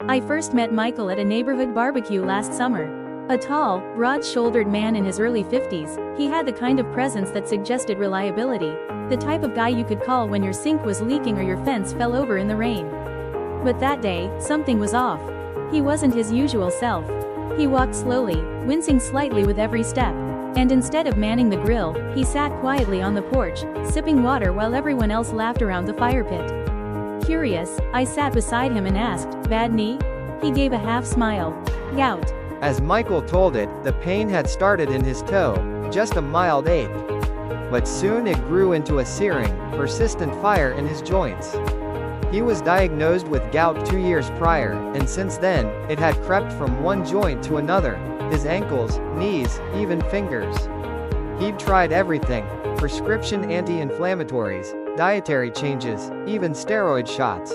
I first met Michael at a neighborhood barbecue last summer. A tall, broad-shouldered man in his early 50s, he had the kind of presence that suggested reliability, the type of guy you could call when your sink was leaking or your fence fell over in the rain. But that day, something was off. He wasn't his usual self. He walked slowly, wincing slightly with every step. And instead of manning the grill, he sat quietly on the porch, sipping water while everyone else laughed around the fire pit. Curious, I sat beside him and asked, "Bad knee?" He gave a half smile. "Gout." As Michael told it, the pain had started in his toe, just a mild ache. But soon it grew into a searing, persistent fire in his joints. He was diagnosed with gout 2 years prior, and since then, it had crept from one joint to another, his ankles, knees, even fingers. He'd tried everything: prescription anti-inflammatories, dietary changes, even steroid shots.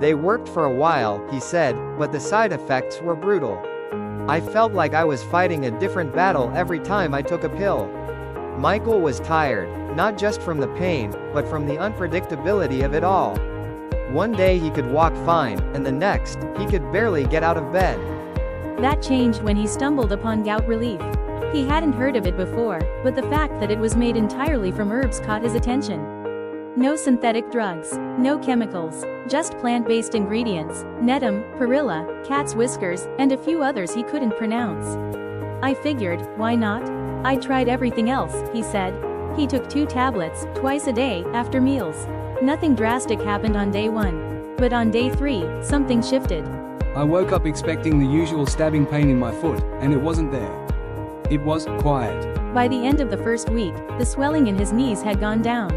They worked for a while, he said, but the side effects were brutal. "I felt like I was fighting a different battle every time I took a pill." Michael was tired, not just from the pain, but from the unpredictability of it all. One day he could walk fine, and the next, he could barely get out of bed. That changed when he stumbled upon Gout Relief. He hadn't heard of it before, but the fact that it was made entirely from herbs caught his attention. No synthetic drugs, no chemicals, just plant-based ingredients: neem, perilla, cat's whiskers, and a few others he couldn't pronounce. I figured, why not? I tried everything else, he said. He took 2 tablets, twice a day, after meals. Nothing drastic happened on day 1. But on day 3, something shifted. I woke up expecting the usual stabbing pain in my foot, and it wasn't there. It was quiet. By the end of the first week, the swelling in his knees had gone down.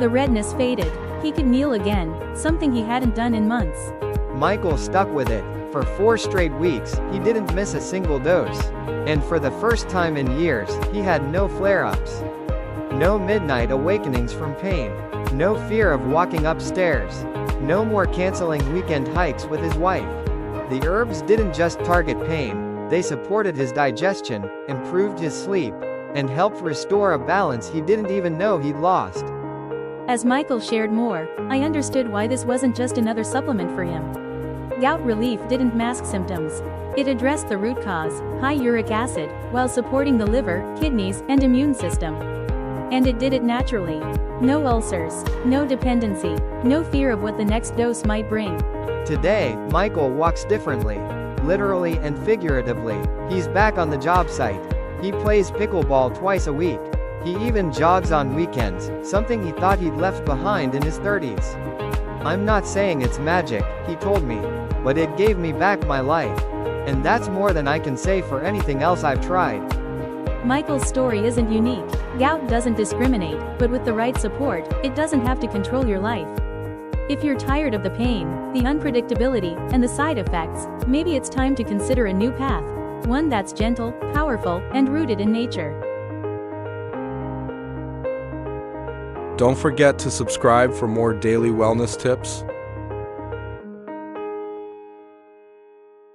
The redness faded. He could kneel again, something he hadn't done in months. Michael stuck with it. For 4 straight weeks, he didn't miss a single dose. And for the first time in years, he had no flare-ups. No midnight awakenings from pain. No fear of walking upstairs. No more canceling weekend hikes with his wife. The herbs didn't just target pain, they supported his digestion, improved his sleep, and helped restore a balance he didn't even know he'd lost. As Michael shared more, I understood why this wasn't just another supplement for him. Gout Relief didn't mask symptoms. It addressed the root cause, high uric acid, while supporting the liver, kidneys, and immune system. And it did it naturally. No ulcers, no dependency, no fear of what the next dose might bring. Today, Michael walks differently. Literally and figuratively. He's back on the job site. He plays pickleball twice a week. He even jogs on weekends, something he thought he'd left behind in his 30s. "I'm not saying it's magic," he told me, "but it gave me back my life. And that's more than I can say for anything else I've tried." Michael's story isn't unique. Gout doesn't discriminate, but with the right support, it doesn't have to control your life. If you're tired of the pain, the unpredictability, and the side effects, maybe it's time to consider a new path. One that's gentle, powerful, and rooted in nature. Don't forget to subscribe for more daily wellness tips.